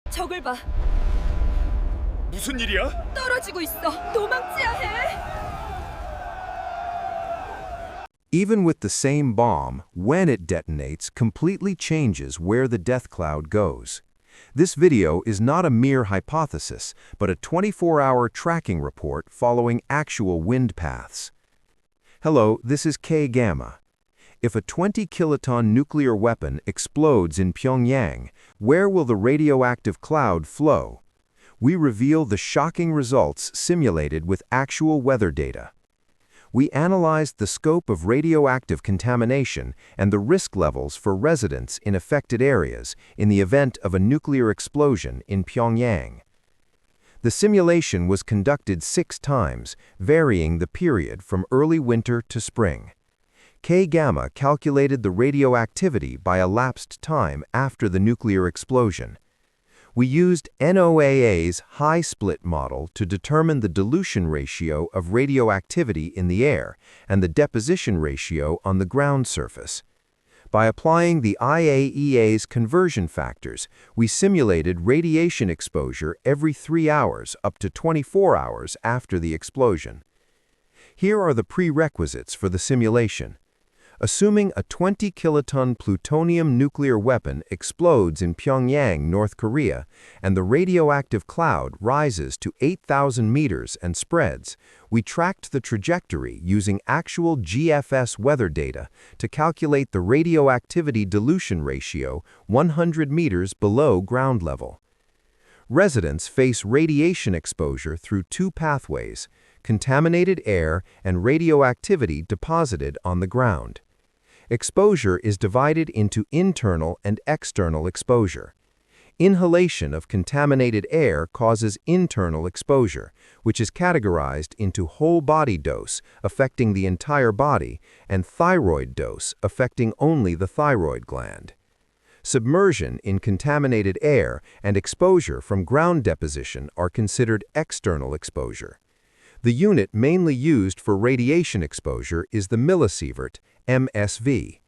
저걸 봐. 무슨 일이야? 떨어지고 있어. 도망쳐야 해. Even with the same bomb, when it detonates, completely changes where the death cloud goes. This video is not a mere hypothesis, but a 24-hour tracking report following actual wind paths. Hello, this is K-Gamma. If a 20-kiloton nuclear weapon explodes in Pyongyang, where will the radioactive cloud flow? We reveal the shocking results simulated with actual weather data. We analyzed the scope of radioactive contamination and the risk levels for residents in affected areas in the event of a nuclear explosion in Pyongyang. The simulation was conducted 6 times, varying the period from early winter to spring. K-Gamma calculated the radioactivity by elapsed time after the nuclear explosion. We used NOAA's HYSPLIT model to determine the dilution ratio of radioactivity in the air and the deposition ratio on the ground surface. By applying the IAEA's conversion factors, we simulated radiation exposure every 3 hours up to 24 hours after the explosion. Here are the prerequisites for the simulation. Assuming a 20-kiloton plutonium nuclear weapon explodes in Pyongyang, North Korea, and the radioactive cloud rises to 8,000 meters and spreads, we tracked the trajectory using actual GFS weather data to calculate the radioactivity dilution ratio 100 meters below ground level. Residents face radiation exposure through 2 pathways: contaminated air and radioactivity deposited on the ground. Exposure is divided into internal and external exposure. Inhalation of contaminated air causes internal exposure, which is categorized into whole-body dose, affecting the entire body, and thyroid dose, affecting only the thyroid gland. Submersion in contaminated air and exposure from ground deposition are considered external exposure. The unit mainly used for radiation exposure is the millisievert, MSV.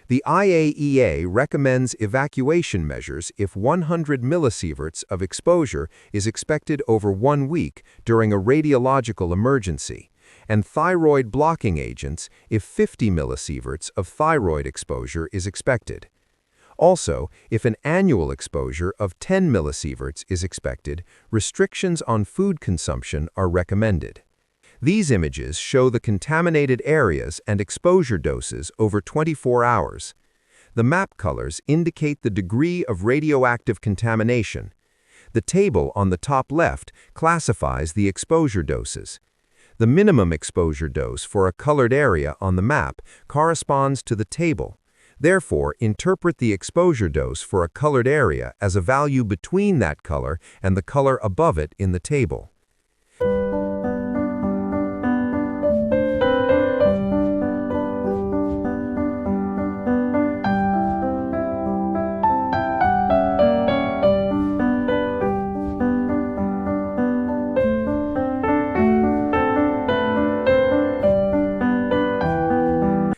The IAEA recommends evacuation measures if 100 millisieverts of exposure is expected over 1 week during a radiological emergency, and thyroid blocking agents if 50 millisieverts of thyroid exposure is expected. Also, if an annual exposure of 10 millisieverts is expected, restrictions on food consumption are recommended. These images show the contaminated areas and exposure doses over 24 hours. The map colors indicate the degree of radioactive contamination. The table on the top left classifies the exposure doses. The minimum exposure dose for a colored area on the map corresponds to the table. Therefore, interpret the exposure dose for a colored area as a value between that color and the color above it in the table.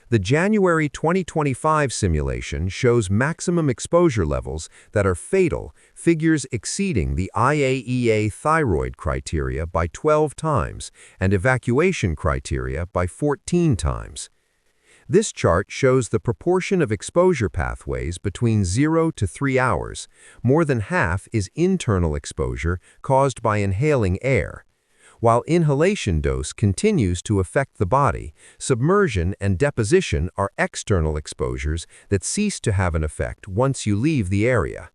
The January 2025 simulation shows maximum exposure levels that are fatal, figures exceeding the IAEA thyroid criteria by 12 times and evacuation criteria by 14 times. This chart shows the proportion of exposure pathways between 0 to 3 hours. More than half is internal exposure caused by inhaling air. While inhalation dose continues to affect the body, submersion and deposition are external exposures that cease to have an effect once you leave the area.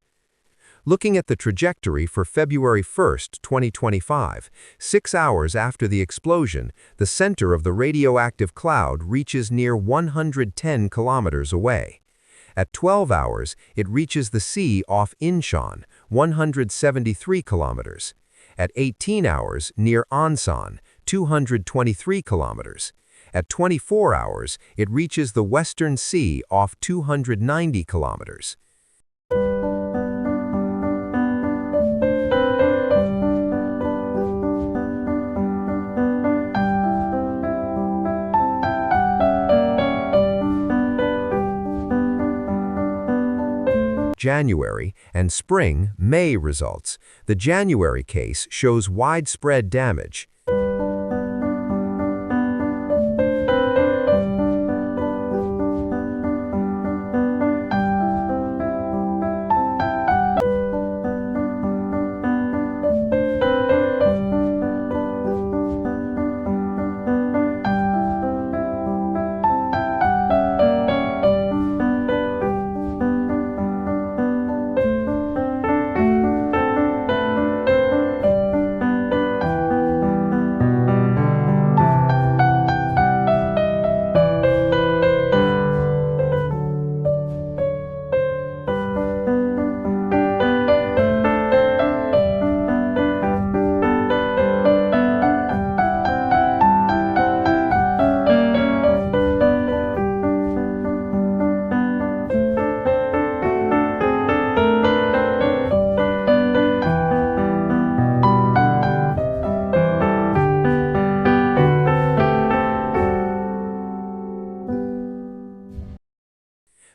Looking at the trajectory for February 1, 2025, 6 hours after the explosion, the center of the radioactive cloud reaches near 110 kilometers away. At 12 hours, it reaches the sea off Incheon, 173 kilometers. At 18 hours, near Ansan, 223 kilometers. At 24 hours, it reaches the Western Sea off 290 kilometers. January, and spring, May results. The January case shows widespread damage.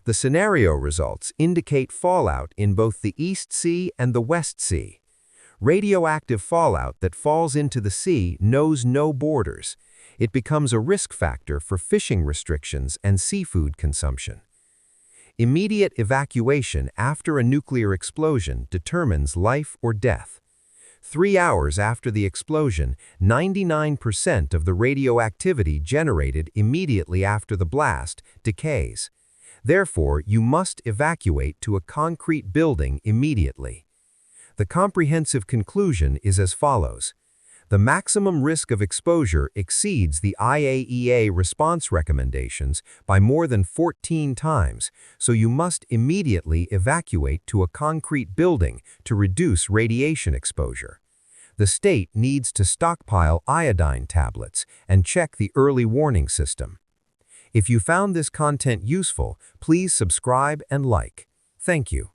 The scenario results indicate fallout in both the East Sea and the West Sea. Radioactive fallout that falls into the sea knows no borders. It becomes a risk factor for fishing restrictions and seafood consumption. Immediate evacuation after a nuclear explosion determines life or death. 3 hours after the explosion, 99% of the radioactivity generated immediately after the blast decays. Therefore, you must evacuate to a concrete building immediately. The comprehensive conclusion is as follows. The maximum risk of exposure exceeds the IAEA response recommendations by more than 14 times, so you must immediately evacuate to a concrete building to reduce radiation exposure. The state needs to stockpile iodine tablets and check the early warning system. If you found this content useful, please subscribe and like. Thank you.